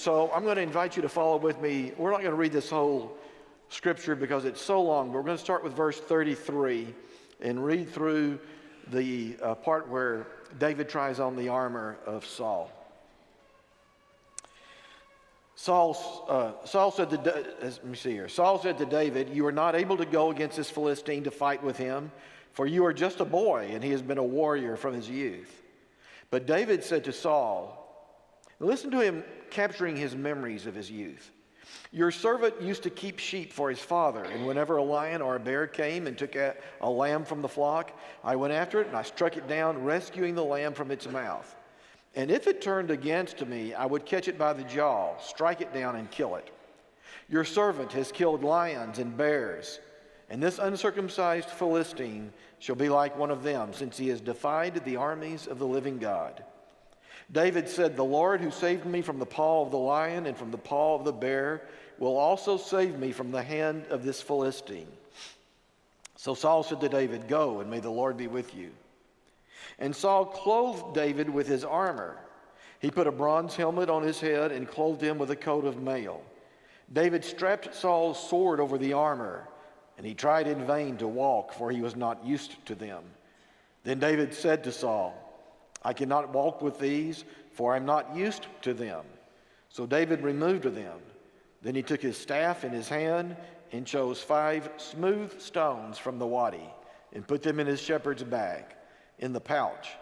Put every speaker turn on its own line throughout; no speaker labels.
So I'm going to invite you to follow with me. We're not going to read this whole scripture because it's so long, but we're going to start with verse 33 and read through the part where David tries on the armor of Saul. Saul said to David, "You are not able to go against this Philistine to fight with him, for you are just a boy, and he has been a warrior from his youth." But David said to Saul, listen to him capturing his memories of his youth. "Your servant used to keep sheep for his father, and whenever a lion or a bear came and took a lamb from the flock, I went after it and I struck it down, rescuing the lamb from its mouth. And if it turned against me, I would catch it by the jaw, strike it down, and kill it. Your servant has killed lions and bears, and this uncircumcised Philistine shall be like one of them, since he has defied the armies of the living God." David said, "The Lord who saved me from the paw of the lion and from the paw of the bear will also save me from the hand of this Philistine." So Saul said to David, "Go, and may the Lord be with you." And Saul clothed David with his armor. He put a bronze helmet on his head and clothed him with a coat of mail. David strapped Saul's sword over the armor, and he tried in vain to walk, for he was not used to them. Then David said to Saul, "I cannot walk with these, for I am not used to them." So David removed them. Then he took his staff in his hand and chose 5 smooth stones from the wadi and put them in his shepherd's bag, in the pouch.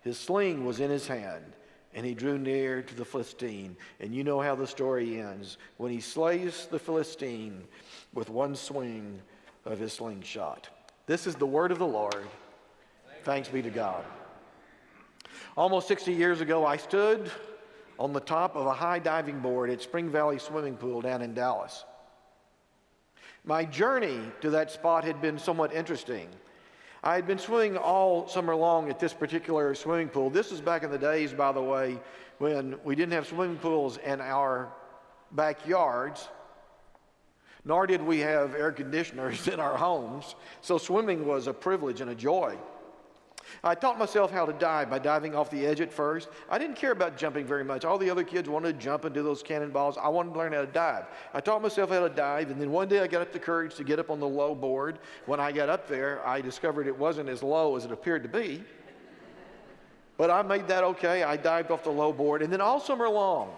His sling was in his hand, and he drew near to the Philistine. And you know how the story ends, when he slays the Philistine with one swing of his slingshot. This is the word of the Lord. Thanks be to God. Almost 60 years ago, I stood on the top of a high diving board at Spring Valley Swimming Pool down in Dallas. My journey to that spot had been somewhat interesting. I had been swimming all summer long at this particular swimming pool. This was back in the days, by the way, when we didn't have swimming pools in our backyards, nor did we have air conditioners in our homes, so swimming was a privilege and a joy. I taught myself how to dive by diving off the edge at first. I didn't care about jumping very much. All the other kids wanted to jump and do those cannonballs. I wanted to learn how to dive. I taught myself how to dive, and then one day I got up the courage to get up on the low board. When I got up there, I discovered it wasn't as low as it appeared to be. But I made that okay. I dived off the low board, and then all summer long,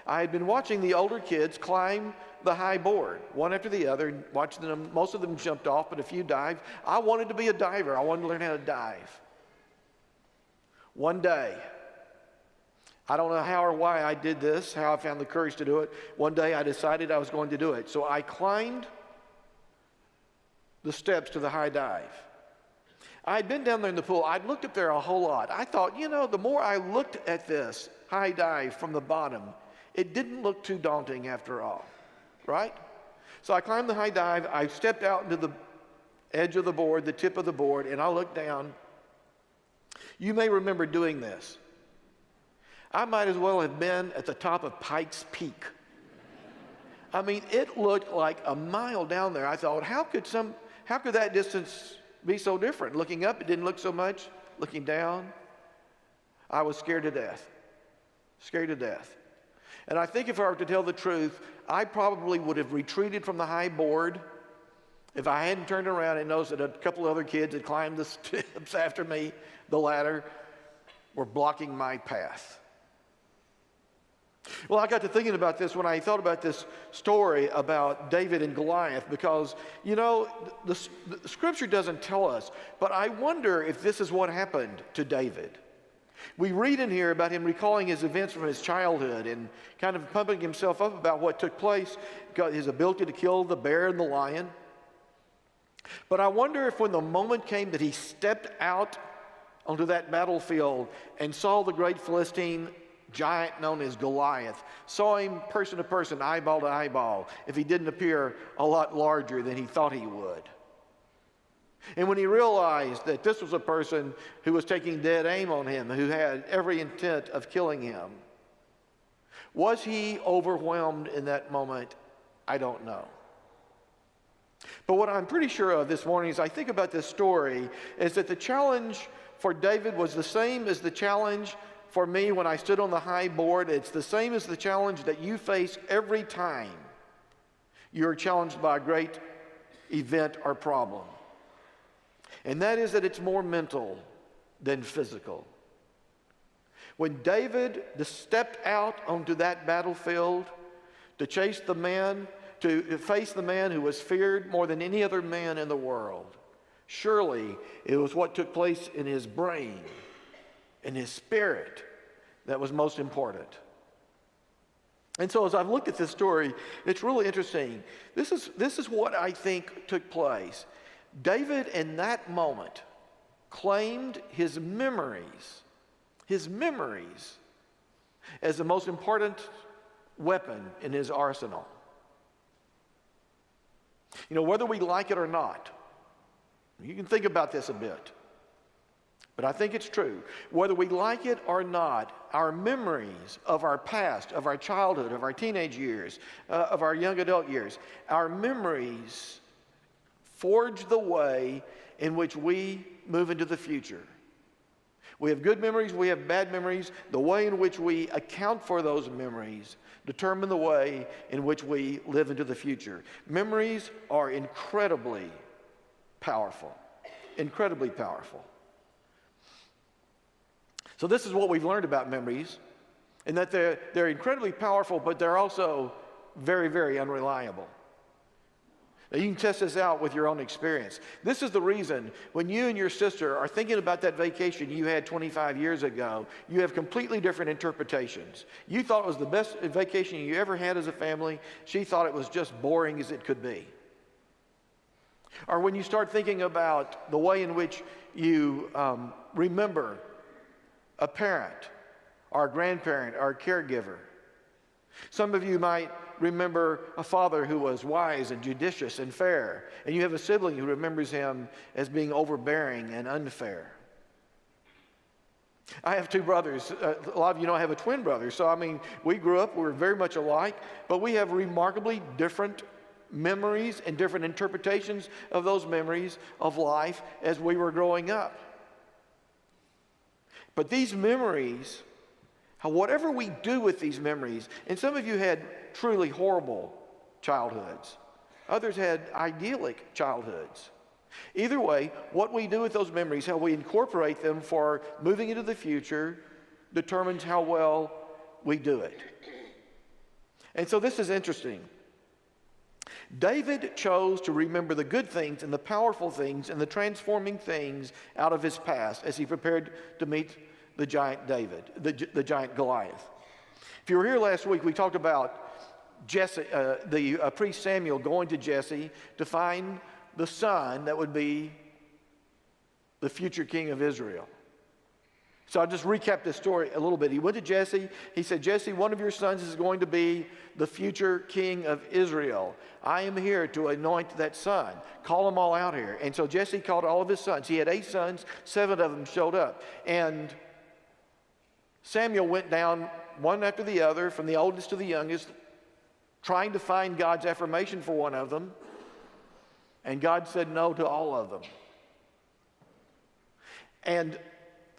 I had been watching the older kids climb the high board, one after the other, watching them. Most of them jumped off, but a few dived. I wanted to be a diver. I wanted to learn how to dive. One day, I don't know how or why I did this, how I found the courage to do it. One day I decided I was going to do it. So I climbed the steps to the high dive. I'd been down there in the pool. I'd looked up there a whole lot. I thought, the more I looked at this high dive from the bottom, it didn't look too daunting after all, right? So I climbed the high dive. I stepped out into the edge of the board, the tip of the board, and I looked down. You may remember doing this. I might as well have been at the top of Pikes Peak. I mean, it looked like a mile down there. I thought, how could that distance be so different? Looking up, it didn't look so much. Looking down, I was scared to death. Scared to death. And I think if I were to tell the truth, I probably would have retreated from the high board if I hadn't turned around and noticed that a couple of other kids had climbed the steps after me. The ladder were blocking my path. Well, I got to thinking about this when I thought about this story about David and Goliath, because, the scripture doesn't tell us, but I wonder if this is what happened to David. We read in here about him recalling his events from his childhood and kind of pumping himself up about what took place, his ability to kill the bear and the lion. But I wonder if when the moment came that he stepped out onto that battlefield and saw the great Philistine giant known as Goliath, saw him person to person, eyeball to eyeball, if he didn't appear a lot larger than he thought he would. And when he realized that this was a person who was taking dead aim on him, who had every intent of killing him, was he overwhelmed in that moment? I don't know. But what I'm pretty sure of this morning as I think about this story is that the challenge for David was the same as the challenge for me when I stood on the high board. It's the same as the challenge that you face every time you're challenged by a great event or problem. And that is that it's more mental than physical. When David stepped out onto that battlefield to face the man who was feared more than any other man in the world, surely it was what took place in his brain, in his spirit, that was most important. And so as I've looked at this story, it's really interesting. This is what I think took place. David in that moment claimed his memories as the most important weapon in his arsenal. You know, whether we like it or not, you can think about this a bit, but I think it's true. Whether we like it or not, our memories of our past, of our childhood, of our teenage years, of our young adult years, our memories forge the way in which we move into the future. We have good memories, we have bad memories. The way in which we account for those memories determine the way in which we live into the future. Memories are incredibly powerful, incredibly powerful. So this is what we've learned about memories, and that they're incredibly powerful, but they're also very, very unreliable. Now, you can test this out with your own experience. This is the reason when you and your sister are thinking about that vacation you had 25 years ago, you have completely different interpretations. You thought it was the best vacation you ever had as a family. She thought it was just boring as it could be. Or when you start thinking about the way in which you remember a parent or a grandparent or a caregiver. Some of you might remember a father who was wise and judicious and fair, and you have a sibling who remembers him as being overbearing and unfair. I have two brothers. A lot of you know I have a twin brother, so I mean, we grew up, we were very much alike, but we have remarkably different memories and different interpretations of those memories of life as we were growing up. But these memories, whatever we do with these memories, and some of you had truly horrible childhoods. Others had idyllic childhoods. Either way, what we do with those memories, how we incorporate them for moving into the future, determines how well we do it. And so this is interesting. David chose to remember the good things and the powerful things and the transforming things out of his past as he prepared to meet the giant David, the giant Goliath. If you were here last week, we talked about Jesse, the priest Samuel going to Jesse to find the son that would be the future king of Israel. So I'll just recap this story a little bit. He went to Jesse. He said, Jesse, one of your sons is going to be the future king of Israel. I am here to anoint that son. Call them all out here. And so Jesse called all of his sons. He had 8 sons. 7 of them showed up. And Samuel went down one after the other, from the oldest to the youngest, trying to find God's affirmation for one of them. And God said no to all of them. And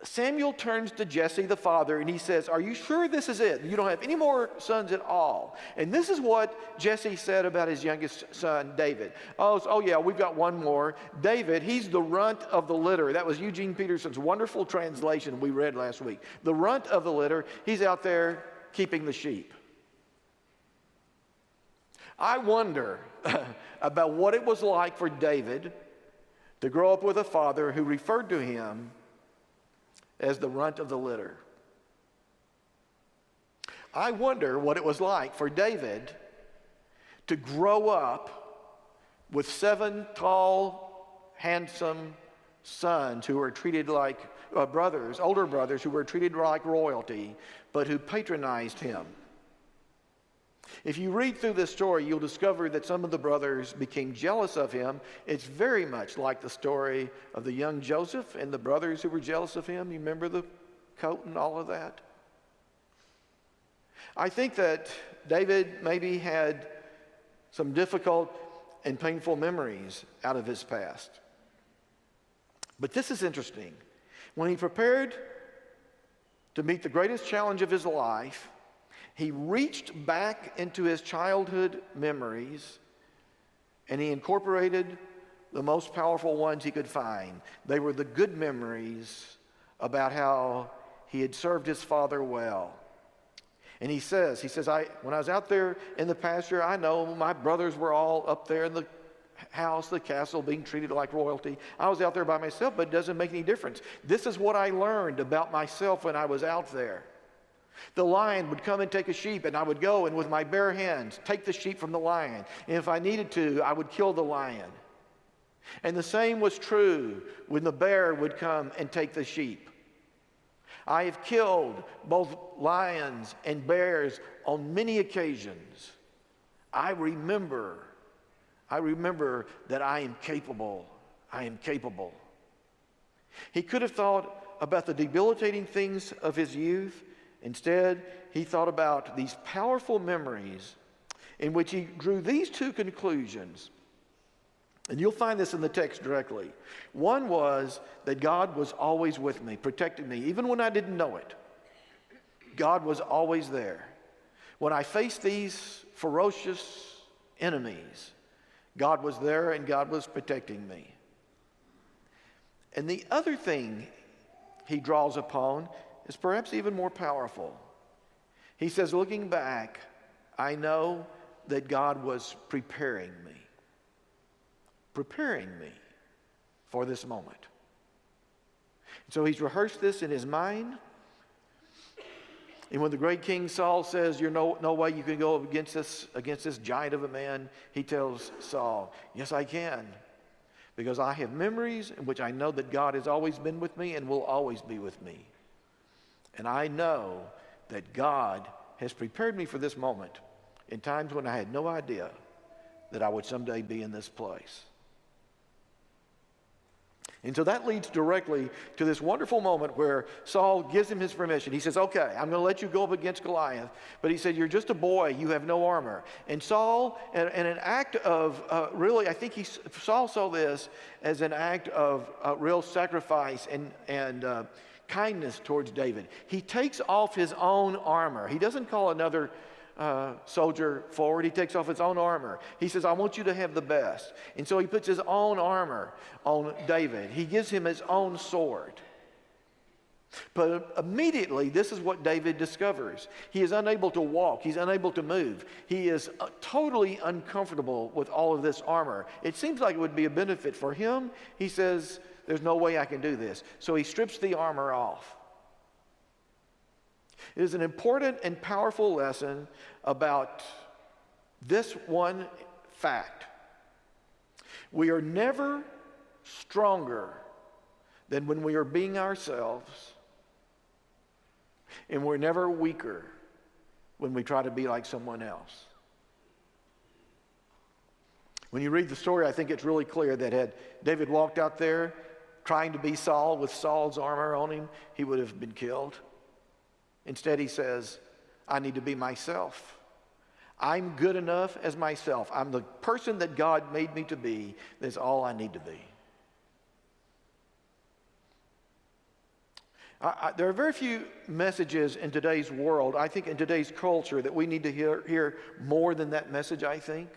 Samuel turns to Jesse, the father, and he says, are you sure this is it? You don't have any more sons at all. And this is what Jesse said about his youngest son, David. Oh yeah, we've got one more. David, he's the runt of the litter. That was Eugene Peterson's wonderful translation we read last week. The runt of the litter, he's out there keeping the sheep. I wonder about what it was like for David to grow up with a father who referred to him as the runt of the litter. I wonder what it was like for David to grow up with 7 tall, handsome sons who were treated like older brothers who were treated like royalty, but who patronized him. If you read through this story, you'll discover that some of the brothers became jealous of him. It's very much like the story of the young Joseph and the brothers who were jealous of him. You remember the coat and all of that? I think that David maybe had some difficult and painful memories out of his past. But this is interesting. When he prepared to meet the greatest challenge of his life, he reached back into his childhood memories and he incorporated the most powerful ones he could find. They were the good memories about how he had served his father well. And he says, when I was out there in the pasture, I know my brothers were all up there in the house, the castle, being treated like royalty. I was out there by myself, but it doesn't make any difference. This is what I learned about myself when I was out there. The lion would come and take a sheep, and I would go and with my bare hands take the sheep from the lion. And if I needed to, I would kill the lion. And the same was true when the bear would come and take the sheep. I have killed both lions and bears on many occasions. I remember that I am capable. I am capable. He could have thought about the debilitating things of his youth. Instead, he thought about these powerful memories in which he drew these two conclusions. And you'll find this in the text directly. One was that God was always with me, protecting me, even when I didn't know it. God was always there. When I faced these ferocious enemies, God was there and God was protecting me. And the other thing he draws upon is perhaps even more powerful. He says, looking back, I know that God was preparing me for this moment. So he's rehearsed this in his mind. And when the great King Saul says, "You're no way you can go against this giant of a man," he tells Saul, "Yes, I can, because I have memories in which I know that God has always been with me and will always be with me. And I know that God has prepared me for this moment in times when I had no idea that I would someday be in this place." And so that leads directly to this wonderful moment where Saul gives him his permission. He says, "Okay, I'm going to let you go up against Goliath." But he said, "You're just a boy. You have no armor." And Saul, in an act of really, I think Saul saw this as an act of real sacrifice and kindness towards David. He takes off his own armor. He doesn't call another soldier forward. He takes off his own armor. He says, "I want you to have the best." And so he puts his own armor on David. He gives him his own sword. But immediately, this is what David discovers. He is unable to walk. He's unable to move. He is totally uncomfortable with all of this armor. It seems like it would be a benefit for him. He says, "There's no way I can do this." So he strips the armor off. It is an important and powerful lesson about this one fact. We are never stronger than when we are being ourselves, and we're never weaker when we try to be like someone else. When you read the story, I think it's really clear that had David walked out there trying to be Saul with Saul's armor on him, he would have been killed. Instead, he says, "I need to be myself. I'm good enough as myself. I'm the person that God made me to be. That's all I need to be." There are very few messages in today's world, I think in today's culture, that we need to hear more than that message, I think.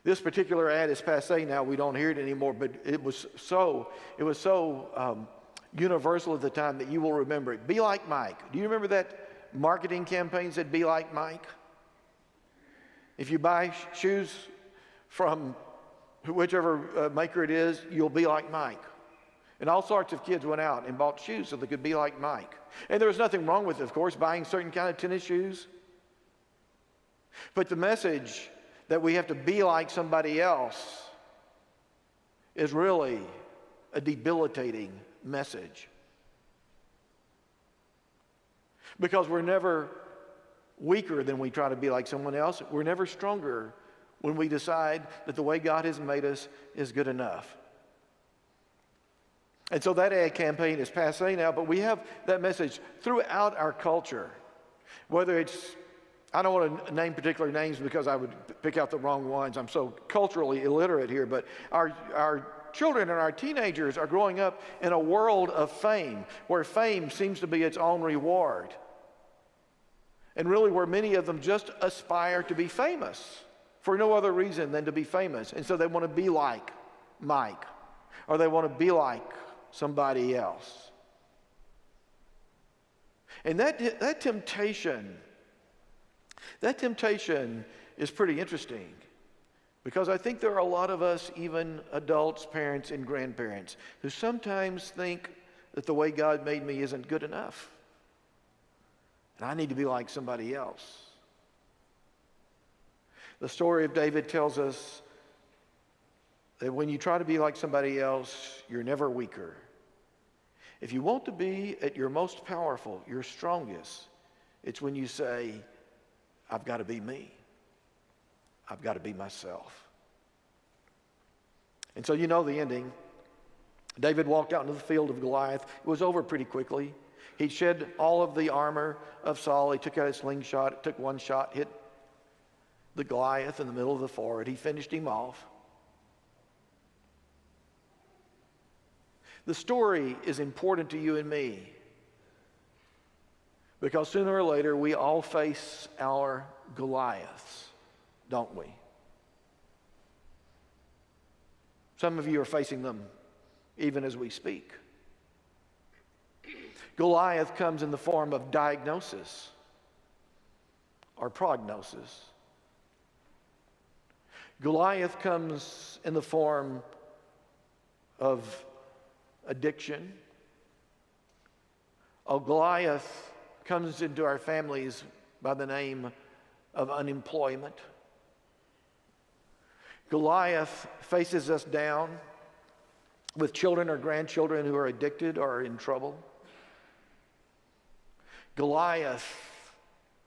This particular ad is passé now. We don't hear it anymore, but it was so universal at the time that you will remember it. Be like Mike. Do you remember that marketing campaign said, "Be like Mike"? If you buy shoes from whichever maker it is, you'll be like Mike. And all sorts of kids went out and bought shoes so they could be like Mike. And there was nothing wrong with, of course, buying certain kind of tennis shoes. But the message that we have to be like somebody else is really a debilitating message. Because we're never weaker than we try to be like someone else. We're never stronger when we decide that the way God has made us is good enough. And so that ad campaign is passé now, but we have that message throughout our culture. Whether it's, I don't want to name particular names because I would pick out the wrong ones. I'm so culturally illiterate here, but our children and our teenagers are growing up in a world of fame, where fame seems to be its own reward. And really where many of them just aspire to be famous for no other reason than to be famous. And so they want to be like Mike, or they want to be like somebody else. And that temptation is pretty interesting, because I think there are a lot of us, even adults, parents, and grandparents, who sometimes think that the way God made me isn't good enough, and I need to be like somebody else. The story of David tells us that when you try to be like somebody else, you're never weaker. If you want to be at your most powerful, your strongest, it's when you say, I've got to be me. I've got to be myself. And so you know the ending. David walked out into the field of Goliath. It was over pretty quickly. He shed all of the armor of Saul. He took out his slingshot, took one shot, hit the Goliath in the middle of the forehead. He finished him off. The story is important to you and me, because sooner or later we all face our Goliaths, don't we? Some of you are facing them even as we speak. Goliath comes in the form of diagnosis or prognosis. Goliath comes in the form of addiction. Goliath comes into our families by the name of unemployment. Goliath faces us down with children or grandchildren who are addicted or are in trouble. Goliath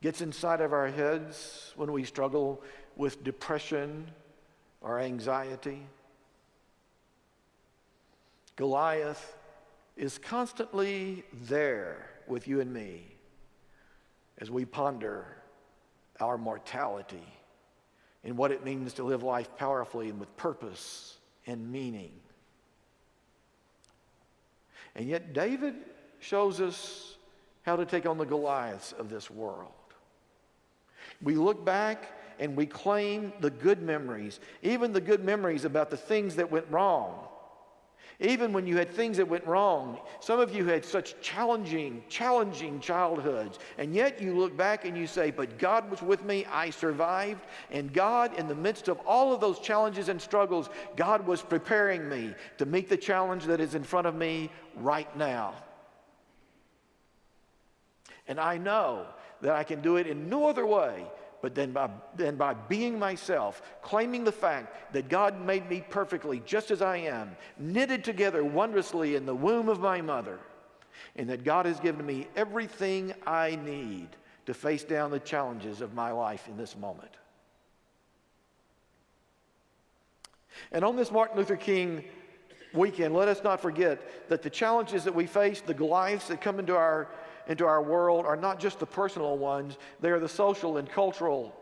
gets inside of our heads when we struggle with depression or anxiety. Goliath is constantly there with you and me as we ponder our mortality and what it means to live life powerfully and with purpose and meaning. And yet David shows us how to take on the Goliaths of this world. We look back and we claim the good memories, even the good memories about the things that went wrong. Even when you had things that went wrong, some of you had such challenging childhoods, and yet you look back and you say, but God was with me, I survived, and God, in the midst of all of those challenges and struggles, God was preparing me to meet the challenge that is in front of me right now. And I know that I can do it in no other way but then by being myself, claiming the fact that God made me perfectly just as I am, knitted together wondrously in the womb of my mother, and that God has given me everything I need to face down the challenges of my life in this moment. And on this Martin Luther King weekend, let us not forget that the challenges that we face, the Goliaths that come into our world, are not just the personal ones, they are the social and cultural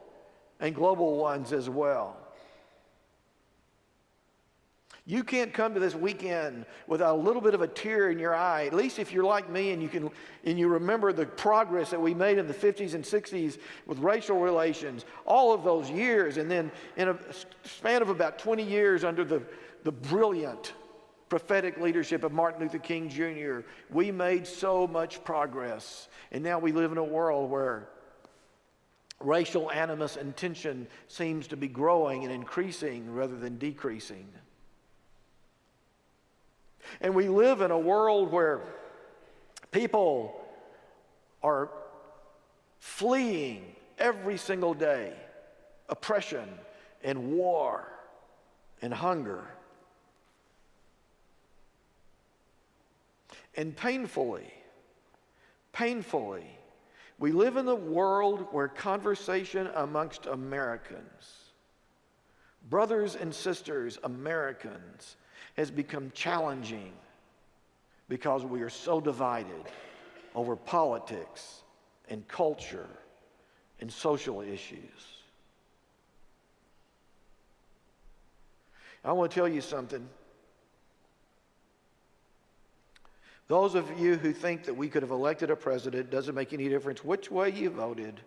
and global ones as well. You can't come to this weekend without a little bit of a tear in your eye, at least if you're like me and you remember the progress that we made in the 50s and 60s with racial relations, all of those years, and then in a span of about 20 years under the brilliant prophetic leadership of Martin Luther King Jr., we made so much progress. And now we live in a world where racial animus and tension seems to be growing and increasing rather than decreasing. And we live in a world where people are fleeing every single day oppression and war and hunger. And painfully, we live in a world where conversation amongst Americans, brothers and sisters, Americans, has become challenging because we are so divided over politics and culture and social issues. I want to tell you something. Those of you who think that we could have elected a president, doesn't make any difference which way you voted,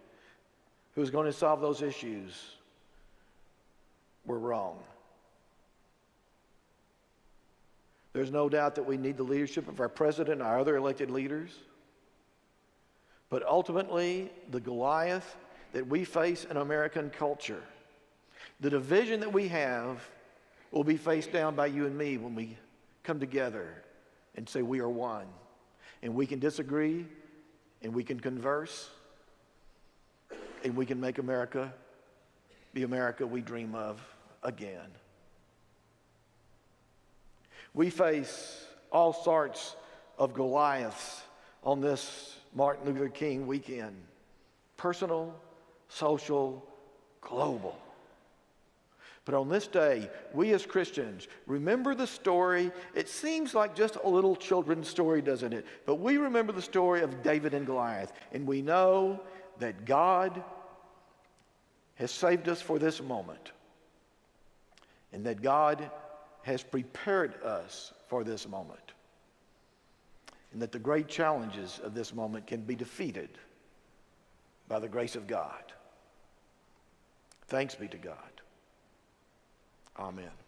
who's going to solve those issues, we're wrong. There's no doubt that we need the leadership of our president and our other elected leaders. But ultimately, the Goliath that we face in American culture, the division that we have, will be faced down by you and me when we come together and say we are one. And we can disagree, and we can converse, and we can make America the America we dream of again. We face all sorts of Goliaths on this Martin Luther King weekend. Personal, social, global. But on this day, we as Christians remember the story. It seems like just a little children's story, doesn't it? But we remember the story of David and Goliath. And we know that God has saved us for this moment. And that God has prepared us for this moment. And that the great challenges of this moment can be defeated by the grace of God. Thanks be to God. Amen.